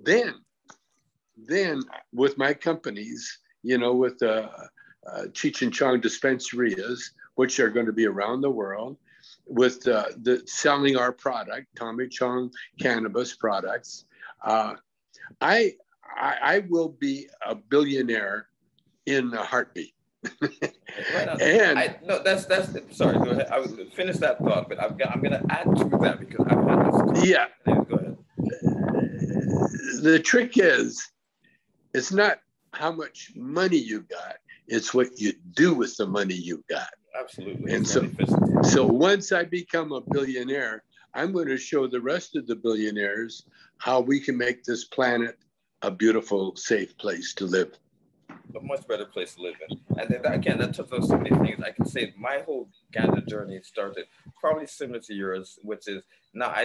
then, then with my companies, you know, with Cheech and Chong dispensarias, which are going to be around the world, with the selling our product, Tommy Chong Cannabis products, I will be a billionaire in a heartbeat. Right on. And no, that's sorry. Go ahead. I was finish that thought, but I'm gonna add to that because I've had this. yeah, Go ahead. the trick is, it's not how much money you got; it's what you do with the money you got. Absolutely. And so once I become a billionaire, I'm going to show the rest of the billionaires how we can make this planet a beautiful, safe place to live. A much better place to live in. And then again, that touches on so many things. I can say my whole Ganja journey started probably similar to yours, which is not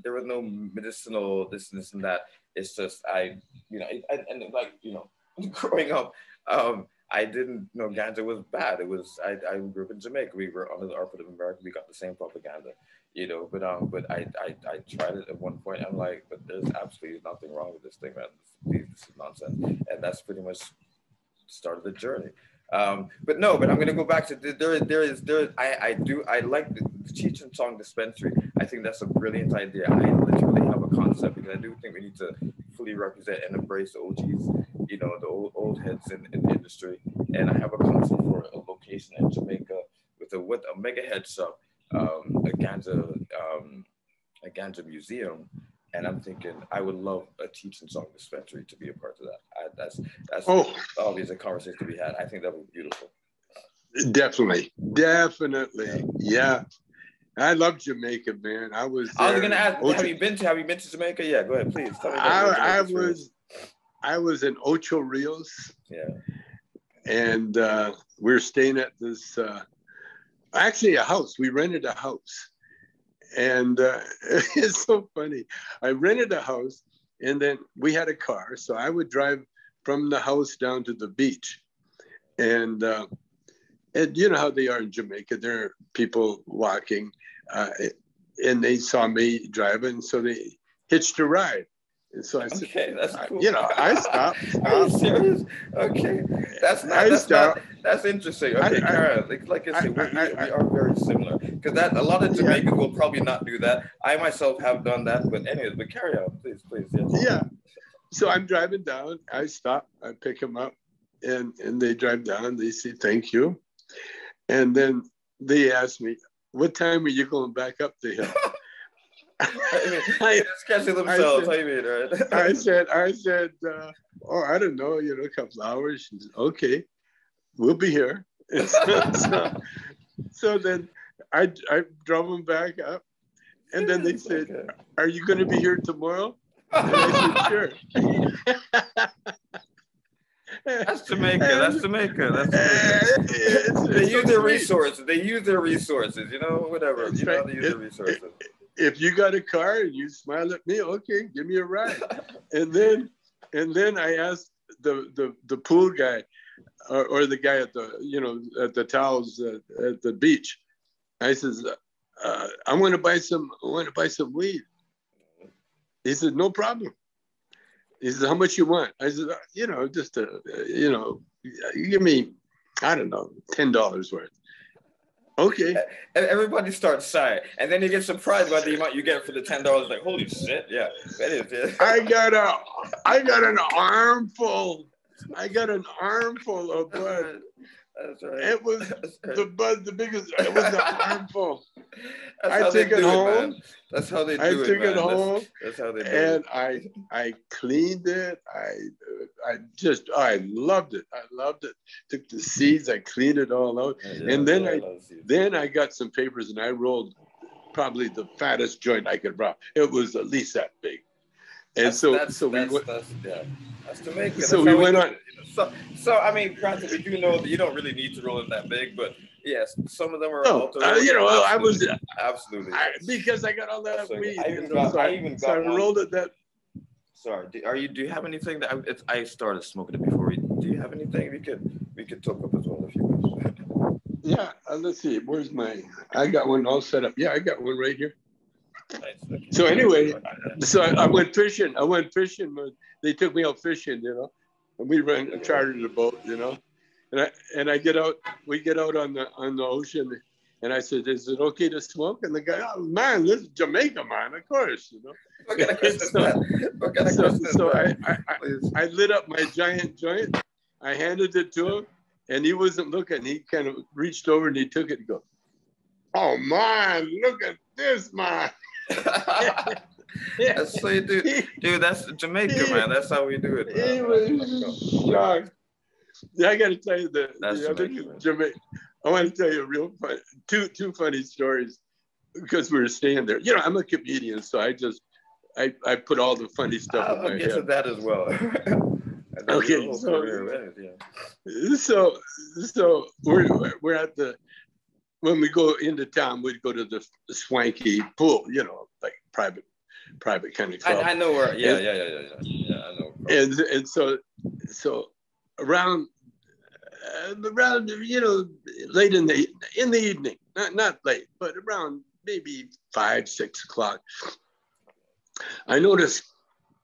there was no medicinal this and that. It's just and like growing up, I didn't know ganja was bad. It was I grew up in Jamaica. We were under the Arpit of America. We got the same propaganda, but I tried it at one point. I'm like, but there's absolutely nothing wrong with this thing, man. This is nonsense, and that's pretty much started the journey. But I'm going to go back to I like the Cheech and Chong dispensary. I think that's a brilliant idea. I literally have a concept because I do think we need to fully represent and embrace the OGs, the old heads in the industry. And I have a concept for a location in Jamaica with a mega head shop, a ganja museum. And I'm thinking I would love a Cheech and Chong dispensary to be a part of that. That's obviously a conversation to be had. I think that would be beautiful. Definitely. Yeah. I love Jamaica, man. I was going to ask, have you been to Jamaica? Yeah, go ahead, please. Tell me about I was in Ocho Rios. Yeah. And we were staying at this, actually a house. We rented a house. And it's so funny. I rented a house and then we had a car. So I would drive from the house down to the beach. And you know how they are in Jamaica. There are people walking and they saw me driving. So they hitched a ride. And so I said, okay, that's cool. I stopped. Are you serious? Okay. That's interesting. Okay, Karen, like I said, we are very similar. Because a lot of Jamaicans will probably not do that. I myself have done that. But anyways, but carry on, please. Yes. Yeah. So I'm driving down. I stop. I pick them up. And they drive down. They say, thank you. And then they ask me, what time are you going back up the hill? Sketching themselves. How you mean, right? I said, I don't know, a couple hours. She said, okay, we'll be here. So then I drove them back up, and then they said, okay, are you going to be here tomorrow? And I said, sure. That's Jamaica. They use their resources. Whatever. They use their resources. If you got a car and you smile at me, okay, give me a ride. and then I asked the pool guy or the guy at the towels at the beach. I says, I want to buy some weed. He said, no problem. He says, how much you want? I said, just you give me, I don't know, $10 worth. Okay. Everybody starts shy, and then you get surprised by the amount you get for the $10. Like, holy shit, yeah, that is it. I got an armful. I got an armful of bud. That's right. It was the bud, the biggest. It was an armful. I took it home. That's how they do it. I took it home. That's how they do it. And I cleaned it. I loved it. Took the seeds. I cleaned it all out. Yeah, and then I got some papers and I rolled probably the fattest joint I could roll. It was at least that big. And that's Jamaica. So we went on. So I mean, granted, we do know that you don't really need to roll it that big, but yes, some of them are. I was absolutely because I got all that weed. I rolled it that. Sorry, do you have anything that I started smoking it before? Do you have anything we could talk up as well if you wish? Yeah, let's see. Where's I got one all set up. Yeah, I got one right here. Nice. Okay. So anyway, so I went fishing. They took me out fishing, you know, and we chartered a boat, you know, and I get out. We get out on the ocean, and I said, "Is it okay to smoke?" And the guy, "Oh man, this is Jamaica, man, of course, you know." What kind of question is that? What kind of question is that? I lit up my giant joint. I handed it to him, and he wasn't looking. He kind of reached over and he took it and go, "Oh man, look at this, man." That's so you do, dude. That's Jamaica, man. That's how we do it. He was shocked. Yeah, I got to tell you the other Jamaica. I want to tell you a real fun, two funny stories because we were staying there. You know, I'm a comedian, so I put all the funny stuff in my head. I'll get to that as well. Okay, so we're at the, when we go into town, we'd go to the swanky pool, you know, like private kind of club. I know where. Yeah. I know. And so around you know, late in the evening, not late, but around maybe 5, 6 o'clock, I noticed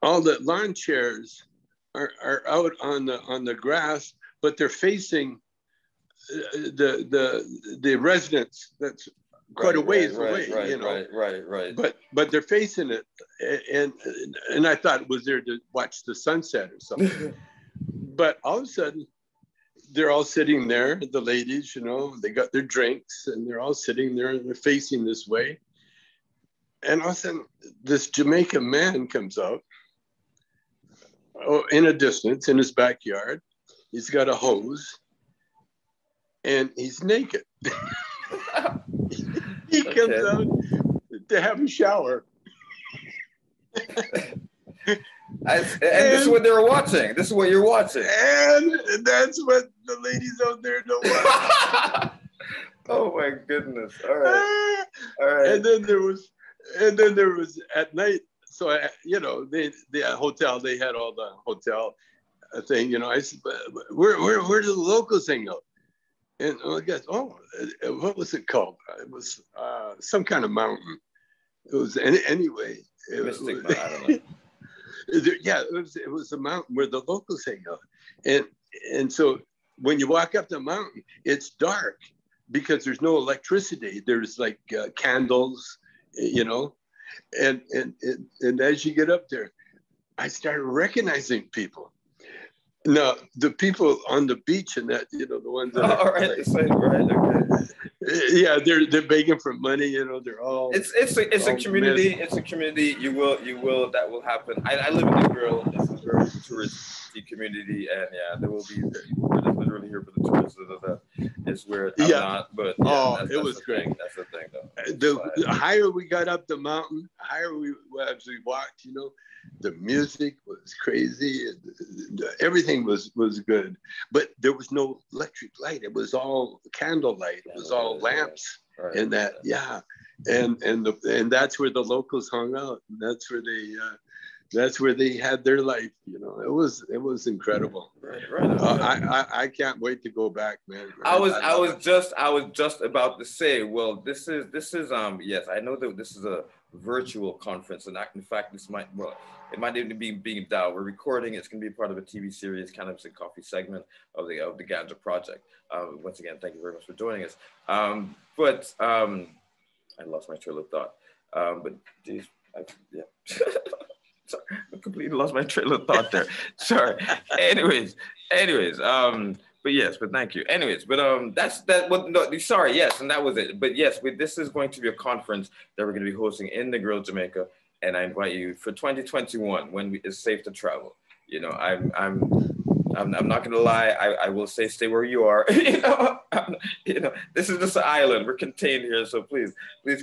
all the lawn chairs are out on the grass, but they're facing the residence that's quite a ways away, you know. Right. But they're facing it, and I thought it was there to watch the sunset or something. But all of a sudden, they're all sitting there. The ladies, you know, they got their drinks, and they're all sitting there, and they're facing this way. And all of a sudden, this Jamaican man comes out. Oh, in a distance, in his backyard, he's got a hose, and he's naked. He comes out to have a shower. And this is what they were watching. This is what you're watching. And that's what the ladies out there don't want. Oh my goodness! All right. And then there was at night. So you know, the hotel, they had all the hotel thing. You know, I said, where do the locals hang out? And I guess, what was it called? It was some kind of mountain. It was anyway. I don't know. Yeah, it was a mountain where the locals hang out, and so when you walk up the mountain, it's dark because there's no electricity. There's like candles, you know, and as you get up there, I started recognizing people. No, the people on the beach and that, you know, the ones that all right, okay. Yeah, they're begging for money, you know, they're all it's a community, missed. It's a community, you will that will happen. I live in this is a very touristy community, and yeah, there will be we're just literally here for the tourists. It's where I'm not, but yeah, it was great. That's the thing though. The higher we got up the mountain, higher as we walked, you know, the music was crazy. Everything was good, but there was no electric light. It was all candlelight. It was all lamps, and that, and that's where the locals hung out. And that's where they had their life. You know, it was incredible. I can't wait to go back, man. I was just about to say, well, this is yes, I know that this is a virtual conference, and in fact, it might even be being done. We're recording. It's going to be part of a TV series, Cannabis and Coffee segment of the Ganja Project. Once again, thank you very much for joining us. But I lost my trail of thought. But geez, sorry, I completely lost my trail of thought there. Sorry. Anyways. But yes, but thank you. Anyways, but that's that. What? No, sorry. Yes, and that was it. But yes, this is going to be a conference that we're going to be hosting in the Grill, Jamaica, and I invite you for 2021 when it's safe to travel. You know, I'm not going to lie. I will say, stay where you are. You know, this is just an island. We're contained here, so please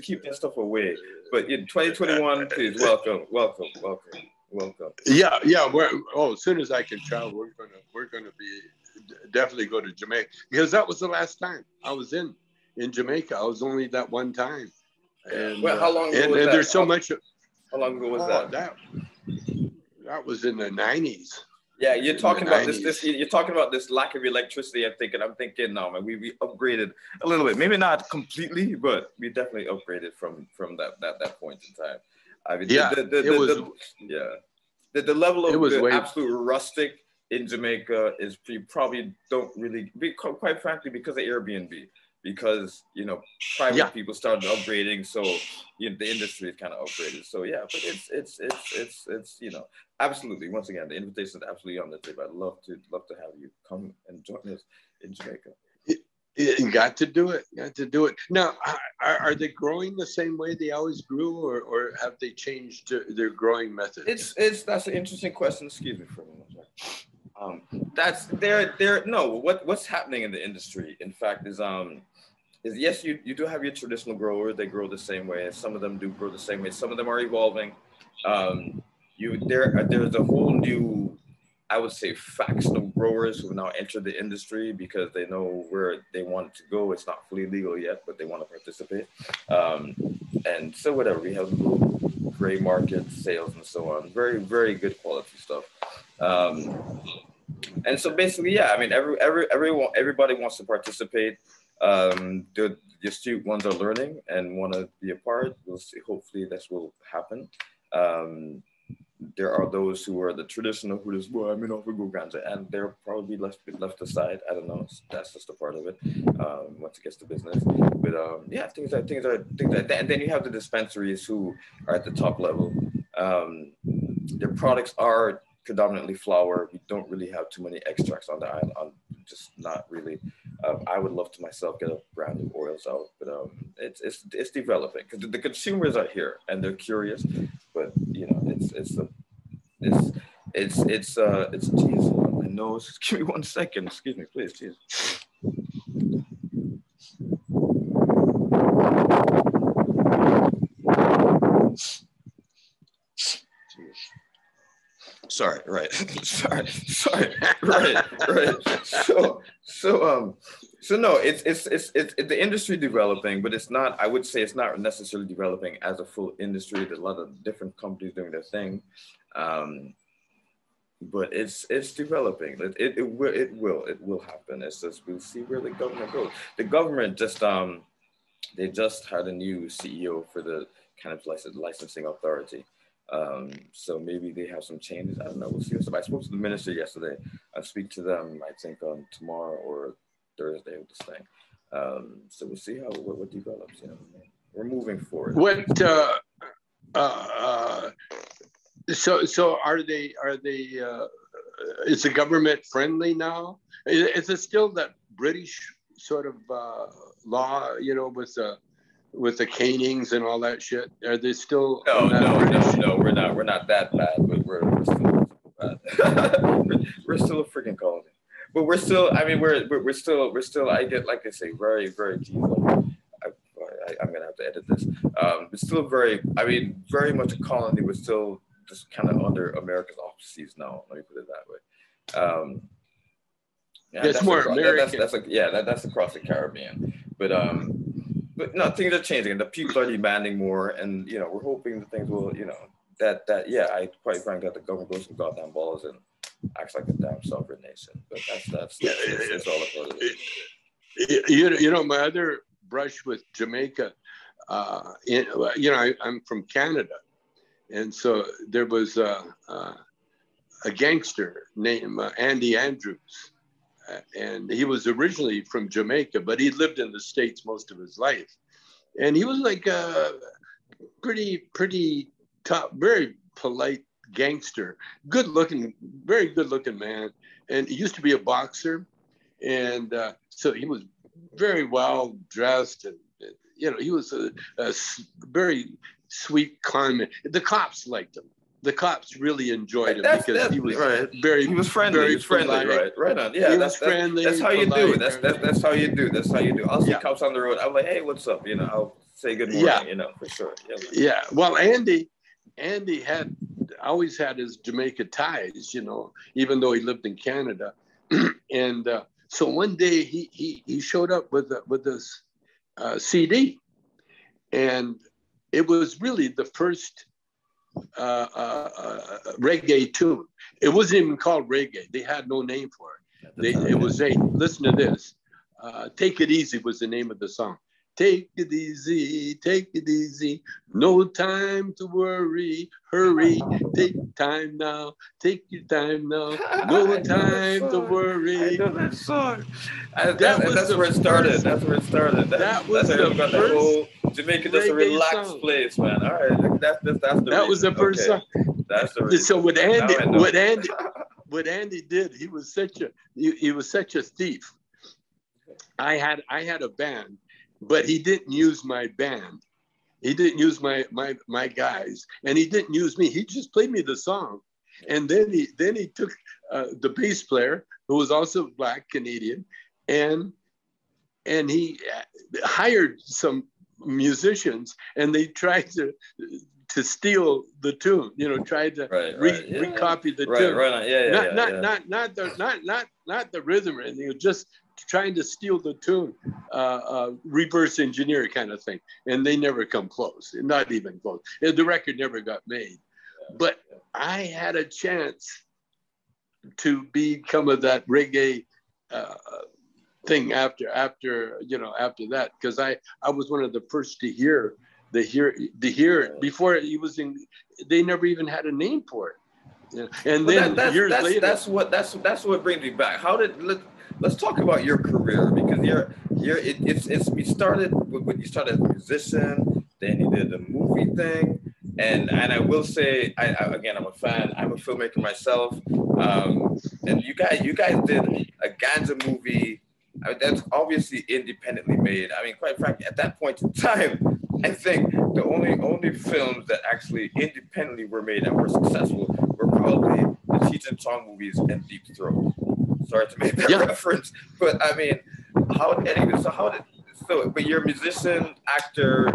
keep that stuff away. But in 2021, please welcome. Yeah. As soon as I can travel, we're gonna be definitely go to Jamaica, because that was the last time I was in Jamaica. I was only that one time. And well, how long ago was that? There's so much. How long ago was that? That was in the 90s. Yeah, you're talking about this. 90s. You're talking about this lack of electricity. I'm thinking, no, man, we upgraded a little bit. Maybe not completely, but we definitely upgraded from that point in time. I mean, Yeah, it was. yeah, the level It of was the way. absolute rustic in Jamaica is you probably don't really, quite frankly, because of Airbnb, because private people started upgrading, so the industry is kind of upgraded. So yeah, but it's absolutely, once again, the invitation is absolutely on the table. I'd love to have you come and join us in Jamaica. You got to do it. You got to do it. Now, are they growing the same way they always grew, or have they changed their growing methods? That's an interesting question. Excuse me for a moment. That's there. No, what's happening in the industry, in fact, is yes, you do have your traditional growers. They grow the same way. Some of them do grow the same way. Some of them are evolving. There's a whole new, I would say, faction of growers who have now entered the industry because they know where they want to go. It's not fully legal yet, but they want to participate. And so whatever, we have little gray market sales and so on. Very, very good quality stuff. And so basically, yeah, I mean, everybody wants to participate. The astute ones are learning and want to be a part. We'll see. Hopefully, this will happen. There are those who are the traditional who just, well, I'm in off go ganja, and they're probably left aside. I don't know. That's just a part of it. Once it gets to business, but yeah, things are, and then you have the dispensaries who are at the top level. Their products are predominantly flower. We don't really have too many extracts on the island. Just not really. I would love to myself get a brand new oils out, but it's developing because the consumers are here and they're curious. But it's geez, my nose. Give me 1 second. Excuse me, please. Jeez. Sorry, right. sorry, right. So no, it's the industry developing, but it's not. I would say it's not necessarily developing as a full industry. There's a lot of different companies doing their thing, but it's developing. It will happen. It's just we'll see where the government goes. The government just they just had a new CEO for the Cannabis Licensing Authority. So maybe they have some changes. I don't know. We'll see. So I spoke to the minister yesterday. I'll speak to them, I think, on tomorrow or Thursday with this thing. So we'll see what develops. We're moving forward. So are they? Is the government friendly now? Is it still that British sort of law? With the canings and all that shit? Are they still? No, we're not that bad, but we're still bad. we're still a freaking colony, but we're still. I mean, we're still. I get, like I say, very, very deep. I'm gonna have to edit this. It's still very. I mean, very much a colony. We're still just kind of under America's auspices now. Let me put it that way. Yeah, it's more American. That's across the Caribbean, but no, things are changing and the people are demanding more, and we're hoping that things will, I quite frankly that the government goes some goddamn balls and acts like a damn sovereign nation. But that's all a part of it. My other brush with Jamaica, I'm from Canada, and so there was a gangster named Andy Andrews. And he was originally from Jamaica, but he lived in the States most of his life. And he was like a pretty tough, very polite gangster, very good looking man. And he used to be a boxer. And so he was very well dressed. And, he was a very sweet, kind man. The cops liked him. The cops really enjoyed him because he was very. He was friendly. He was friendly, right on. Yeah, that's friendly. That's how you do. That's how you do. That's how you do. I'll see cops on the road. I'm like, hey, what's up? I'll say good morning. For sure. Yeah. Well, Andy had always had his Jamaica ties. Even though he lived in Canada, and so one day he showed up with this CD, and it was really the first reggae tune. It wasn't even called reggae. They had no name for it. It was listen to this. Take It Easy was the name of the song. Take it easy, no time to worry, hurry, take time now, take your time now, no time to worry. I know that song. That's where it started. That's where it started. That was that's the got that first whole Jamaica, just a relaxed song. place, man. All right, that's the That reason. was the first song. That's the reason. So what Andy did, he was such a thief. I had a band, but he didn't use my band. He didn't use my guys, and he didn't use me. He just played me the song, and then he took the bass player, who was also Black Canadian, and he hired some musicians, and they tried to steal the tune. Tried to recopy the tune. Not the rhythm or anything. Just trying to steal the tune, reverse engineer kind of thing. And they never come close, not even close. The record never got made. But I had a chance to become of that reggae thing after that, because I was one of the first to hear it before it was in. They never even had a name for it. And then years later, that's what brings me back. Let's talk about your career, because you started as a musician, then you did the movie thing, and I will say, again, I'm a fan. I'm a filmmaker myself, and you guys did a Ganja movie. That's obviously independently made. I mean, quite frankly, at that point in time, I think the only films that actually independently were made and were successful were probably the Cheech and Chong movies and Deep Throat. Sorry to make that reference, but I mean, but you're a musician, actor.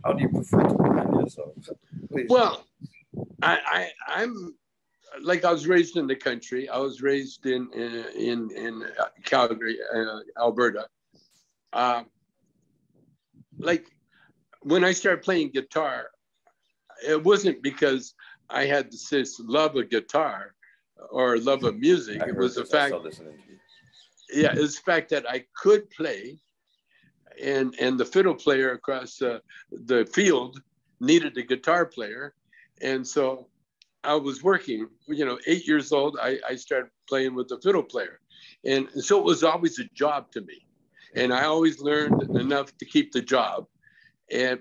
How do you prefer to brand yourself? Please. Well, I'm like, I was raised in the country. I was raised in Calgary, Alberta. Like, when I started playing guitar, it wasn't because I had this love of guitar or love of music. It was the fact, it was the fact that I could play, and the fiddle player across the field needed a guitar player, and so I was working. 8 years old, I started playing with the fiddle player, and so it was always a job to me, and I always learned enough to keep the job.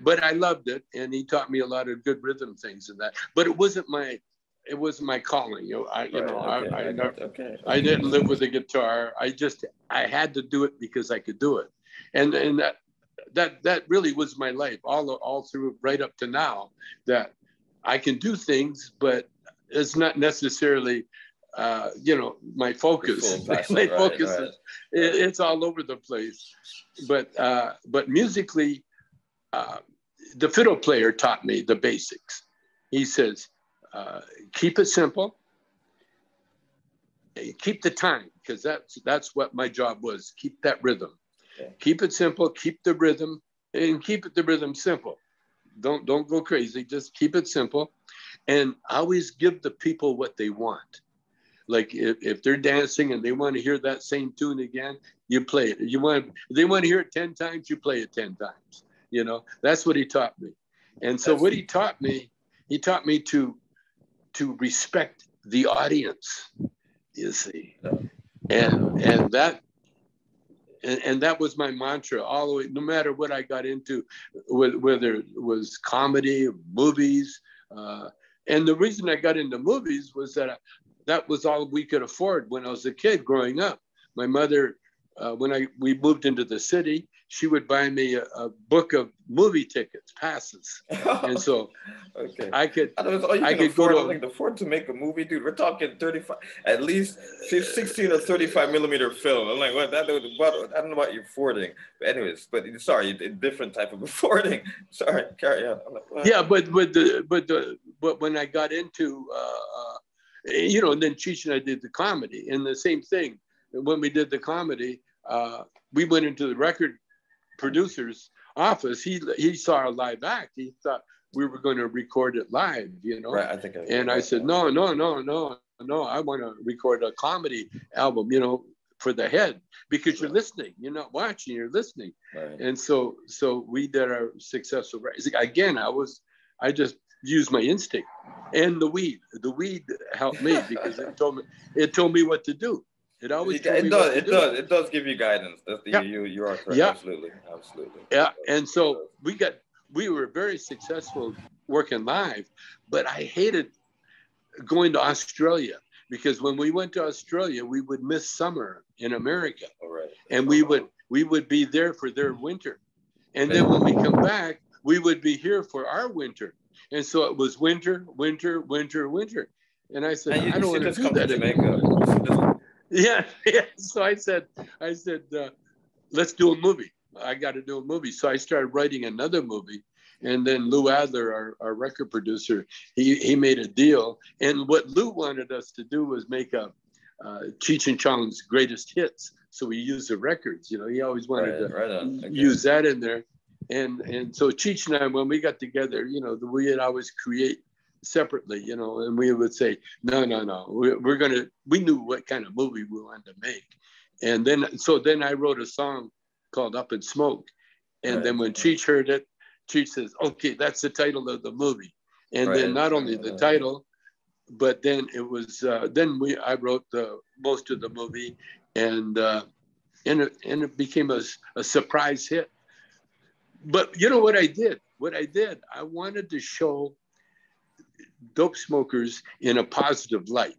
But I loved it, and he taught me a lot of good rhythm things and that. But it wasn't my calling. I didn't live with a guitar. I had to do it because I could do it, and that really was my life all through, right up to now, that I can do things, but it's not necessarily my focus. My focus is it's all over the place. But musically, the fiddle player taught me the basics. He says, keep it simple, keep the time, because that's what my job was. Keep that rhythm. Okay. Keep it simple, keep the rhythm, and keep the rhythm simple. Don't go crazy. Just keep it simple, and always give the people what they want. Like, if they're dancing and they want to hear that same tune again, you play it. If they want to hear it 10 times, you play it 10 times. That's what he taught me. And so what he taught me to respect the audience, you see. And that was my mantra all the way, no matter what I got into, whether it was comedy, movies. And the reason I got into movies was that was all we could afford when I was a kid growing up. My mother, when we moved into the city, she would buy me a book of movie tickets, passes, and so I could afford to make a movie, dude. We're talking 35, at least 16 or 35 millimeter film. I'm like, what? I don't know about you affording, but anyways. But sorry, a different type of affording. Sorry, carry on. Like, yeah, but when I got into and then Cheech and I did the comedy, and the same thing. When we did the comedy, we went into the record producer's office. He saw our live act. He thought, we were going to record it live, you know. Right. I think. And I said, no, no, no, no, no. I want to record a comedy album, you know, for the head, because you're listening. You're not watching. You're listening. Right. And so we did our successful. Again, I just used my instinct, and the weed. The weed helped me because it told me what to do. It always told me what to do. It does give you guidance. You are correct. Yeah. Absolutely. Yeah. And so we were very successful working live, but I hated going to Australia, because when we went to Australia, we would miss summer in America. All right. And we would be there for their winter. And then when we come back, we would be here for our winter. And so it was winter, winter, winter, winter. And I said, I don't want to do that anymore. Yeah. So I said, let's do a movie. I got to do a movie. So I started writing another movie. And then Lou Adler, our record producer, he made a deal. And what Lou wanted us to do was make a Cheech and Chong's greatest hits. So we used the records. You know, he always wanted to use that in there. And so Cheech and I, when we got together, you know, we'd always create separately, you know, and we would say, no, we knew what kind of movie we wanted to make. And then I wrote a song called Up in Smoke. And then when Cheech heard it, Cheech says, okay, that's the title of the movie. And then not only the title, but then it was, I wrote most of the movie, and it became a surprise hit. But you know what I did? I wanted to show dope smokers in a positive light.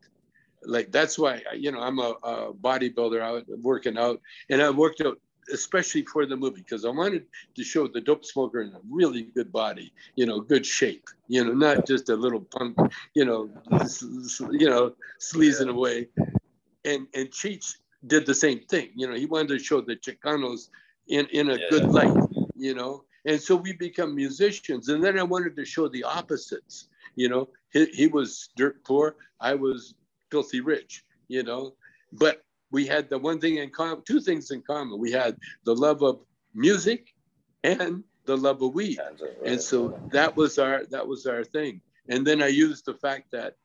Like, that's why, you know, I'm a bodybuilder out working out, and I worked out especially for the movie, because I wanted to show the dope smoker in a really good body, you know, good shape, you know, not just a little punk, you know, sleazing away. And Cheech did the same thing. You know, he wanted to show the Chicanos in a good light, you know. And so we become musicians. And then I wanted to show the opposites, you know. He was dirt poor, I was filthy rich, you know. But we had the one thing in common, two things in common. We had the love of music and the love of weed. And so that was our thing. And then I used the fact that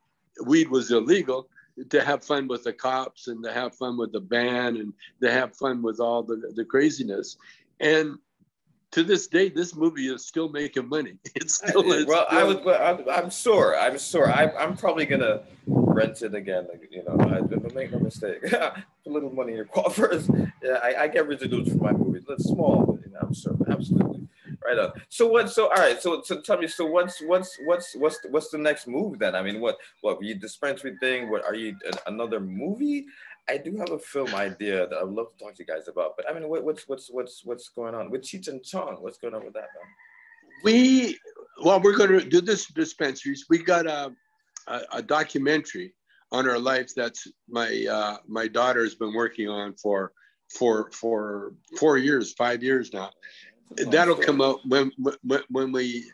weed was illegal to have fun with the cops, and to have fun with the band, and to have fun with all the craziness. And to this day, this movie is still making money. It's still. I'm sure. I'm probably gonna rent it again. You know, make no mistake. Put a little money in your coffers. Yeah, I get residuals for my movies. It's small, but, you know, I'm sure. Absolutely. Right on. So all right. So tell me. So what's the next move then? I mean, what you dispensary thing? What are you another movie? I do have a film idea that I'd love to talk to you guys about, but I mean, what's going on with Cheech and Chong? What's going on with that, man? We're going to do this dispensaries. We got a documentary on our lives that's my daughter has been working on for 5 years now. That'll come out when we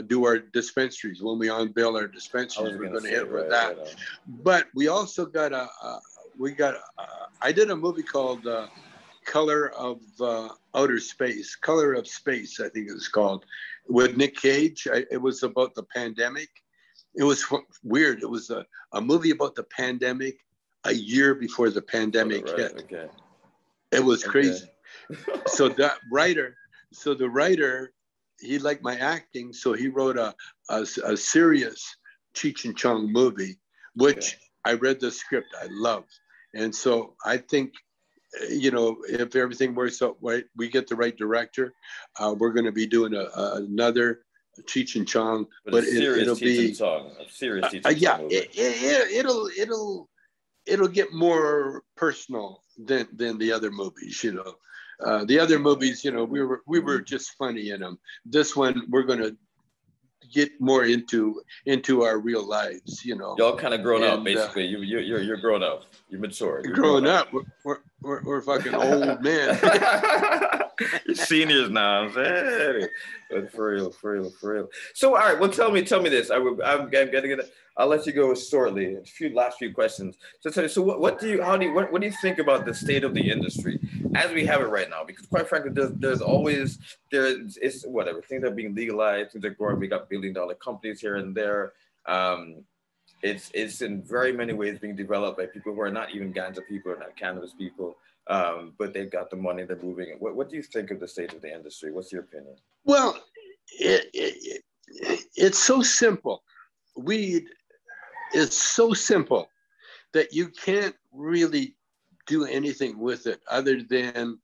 do our dispensaries, when we unveil our dispensaries. We're going to hit with that. Right. But we also got I did a movie called Color of Outer Space, Color of Space, I think it was called, with Nick Cage. It was about the pandemic. It was weird. It was a movie about the pandemic a year before the pandemic hit. Okay. It was crazy. So the writer, he liked my acting, so he wrote a serious Cheech and Chong movie, which I read the script, I loved. And so I think, you know, if everything works out right, we get the right director, we're going to be doing another Cheech and Chong, but it'll be a serious Cheech and Chong movie. It'll get more personal than the other movies, you know. The other movies, you know, we were just funny in them. This one, we're going to get more into our real lives, you know. Y'all kind of grown up, basically. You're grown up. You're mature. You're grown up. We're fucking old men. You're seniors now. I'm saying, but for real. So, all right. Well, tell me this. I'm gonna get. I'll let you go shortly. A last few questions. So, tell me. So, what do you think about the state of the industry as we have it right now? Because, quite frankly, it's whatever things are being legalized, things are growing. We got billion-dollar companies here and there. It's in very many ways being developed by people who are not even ganja people or not cannabis people. But they've got the money, they're moving it. What do you think of the state of the industry? What's your opinion? Well, it's so simple. Weed is so simple that you can't really do anything with it other than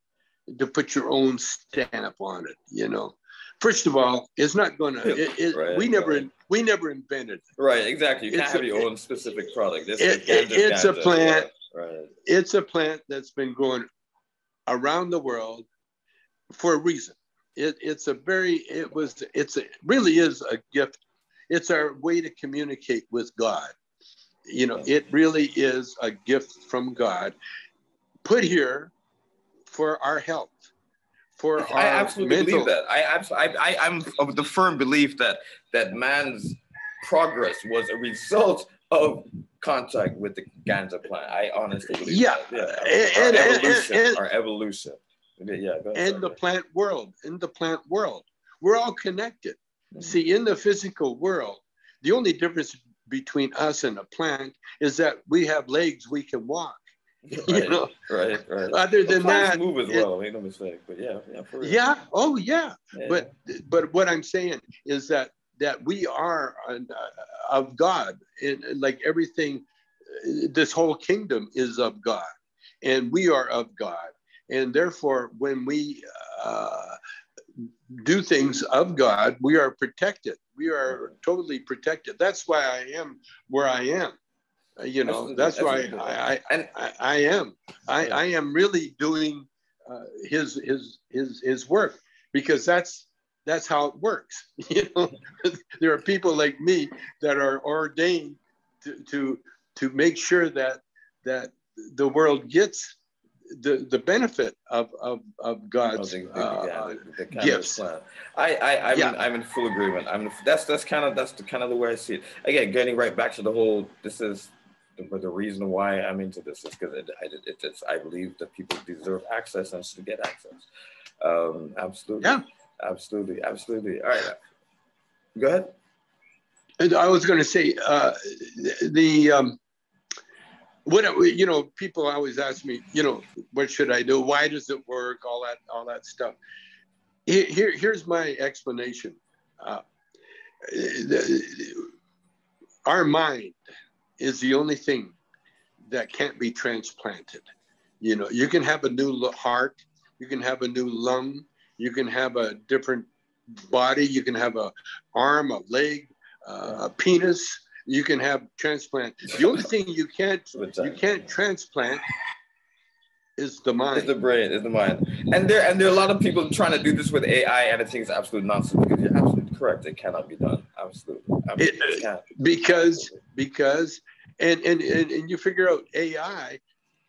to put your own stamp on it, you know. First of all, it's not going to, right, we never invented it. Right, exactly. You can't have your own specific product. It's a plant. Yeah, right. It's a plant that's been growing around the world for a reason. It really is a gift. It's our way to communicate with God. You know, it really is a gift from God put here for our health. I absolutely believe that. I'm of the firm belief that man's progress was a result of contact with the ganja plant. I honestly believe that. Yeah. Our evolution. Yeah, go ahead, in the plant world, we're all connected. Mm-hmm. See, in the physical world, the only difference between us and a plant is that we have legs, we can walk. Right, you know? Right. Other than that, move as well. Make no mistake. But yeah, for real. Yeah. Oh, yeah. But what I'm saying is that we are of God, and like everything, this whole kingdom is of God, and we are of God, and therefore, when we do things of God, we are protected. We are totally protected. That's why I am where I am. You know, that's why I am. I am really doing his work, because that's how it works. You know, there are people like me that are ordained to make sure that the world gets the benefit of God's the gifts. Plan. I'm in full agreement. That's kind of the way I see it. Again, getting right back to the whole. This is the reason why I'm into this is because I believe that people deserve access and should get access. Absolutely. Yeah. Absolutely. All right. Go ahead. And I was going to say people always ask me, what should I do? Why does it work? All that stuff. Here's my explanation. Our mind is the only thing that can't be transplanted. You know, you can have a new heart, you can have a new lung, you can have a different body, you can have a arm, a leg, a penis. You can have transplant. The only thing you can't transplant is the mind. It's the brain, it's the mind. And there are a lot of people trying to do this with AI, and I think it's absolute nonsense, because you're absolutely correct. It cannot be done. Absolutely. It can't. Because you figure out AI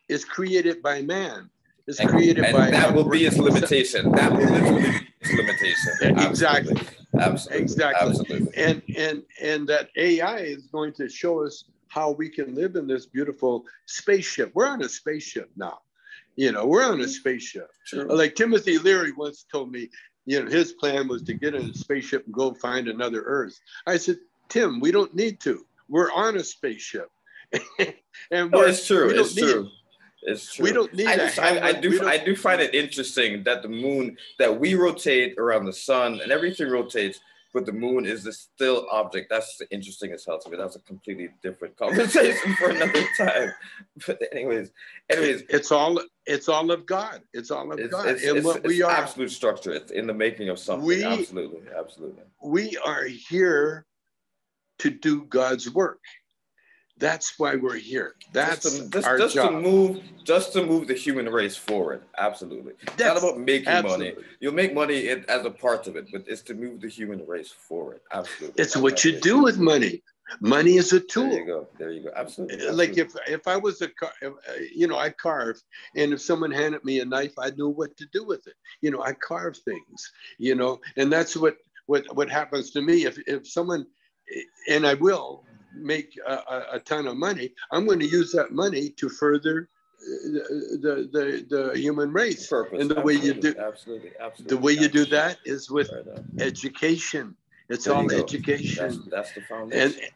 is created by man. It's created by that will be its limitation. That will literally be its limitation. Exactly. Absolutely. Exactly. Absolutely. And that AI is going to show us how we can live in this beautiful spaceship. We're on a spaceship now. You know, we're on a spaceship. True. Like Timothy Leary once told me, his plan was to get in a spaceship and go find another Earth. I said, Tim, we don't need to. We're on a spaceship. And it's true. It's true. It's true. We don't need I do find it interesting that the moon, that we rotate around the sun and everything rotates, but the moon is the still object. That's interesting as hell to me. That's a completely different conversation for another time. But anyways, it's all of God. It's all of God. It's absolute structure. It's in the making of something. Absolutely. We are here to do God's work. That's why we're here. That's our job. To move the human race forward. Absolutely. It's not about making money. You'll make money as a part of it, but it's to move the human race forward. Absolutely. It's what you do with money. Money is a tool. There you go. There you go. Absolutely. Like Absolutely. if I was you know, I carve, and if someone handed me a knife, I knew what to do with it. You know, I carve things. You know, and that's what happens to me. If someone, and I will make a ton of money, I'm going to use that money to further the human race. Purpose. And the Absolutely. way you do Absolutely. the way you do that is with Right on. education. It's There you all go. education. That's the foundation.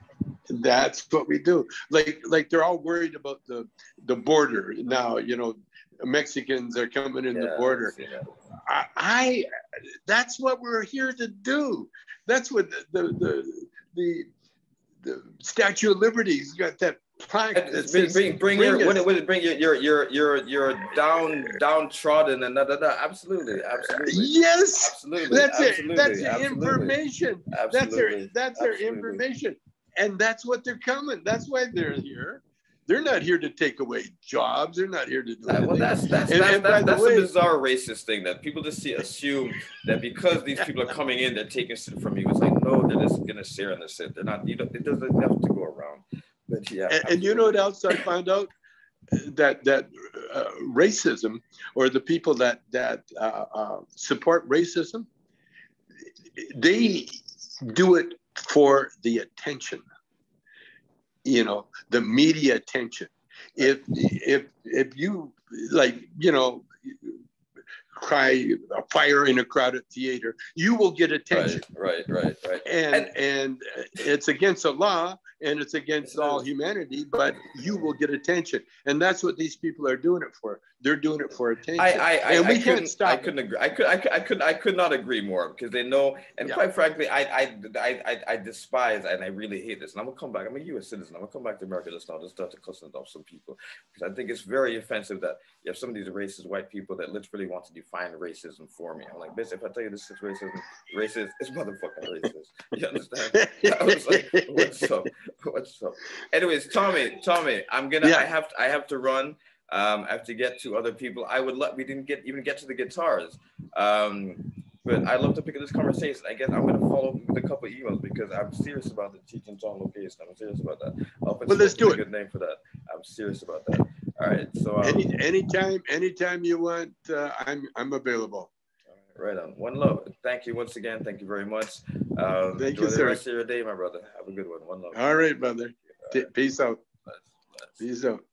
And that's what we do. Like they're all worried about the border now. You know, Mexicans are coming in the border. I that's what we're here to do. That's what the Statue of Liberty's got that plaque that says, bring your downtrodden and absolutely. Yes, Absolutely. that's it. Absolutely. That's Absolutely. information. Absolutely. That's their information, and that's what they're coming. That's why they're here. They're not here to take away jobs. They're not here to do anything. Well, that's a bizarre racist thing that people just assume that because these people are coming in, they're taking shit from you. It's like, no, they're just gonna share in the shit. They're not. It doesn't have to go around. But yeah. And you know what else I found out? That racism, or the people that support racism, they do it for the attention. You know, the media attention. If you, like, you know, cry a fire in a crowded theater, you will get attention. Right. And it's against the law, and it's against all humanity, but you will get attention. And that's what these people are doing it for. They're doing it for attention. And we can't stop. I couldn't agree. I could not agree more, because they know, and quite frankly, I despise, and I really hate this. And I'm gonna come back. I'm a U.S. citizen. I'm gonna come back to America just now to start to cussing off some people, because I think it's very offensive that you have some of these racist white people that literally want to define racism for me. I'm like, bitch, if I tell you this is racist, it's motherfucking racist. You understand? I was like, what's up? Anyways, Tommy, I have to run. I have to get to other people. We didn't even get to the guitars. But I'd love to pick up this conversation. I guess I'm going to follow up with a couple of emails, because I'm serious about the Cheech and Chong location. I'm serious about that. Well, let's do it. Good name for that. I'm serious about that. All right. So anytime you want, I'm available. Right on. One love. Thank you once again. Thank you very much. Thank you, sir. The rest of your day, my brother. Have a good one. One love. All right, brother. Peace out. Bless. Peace out.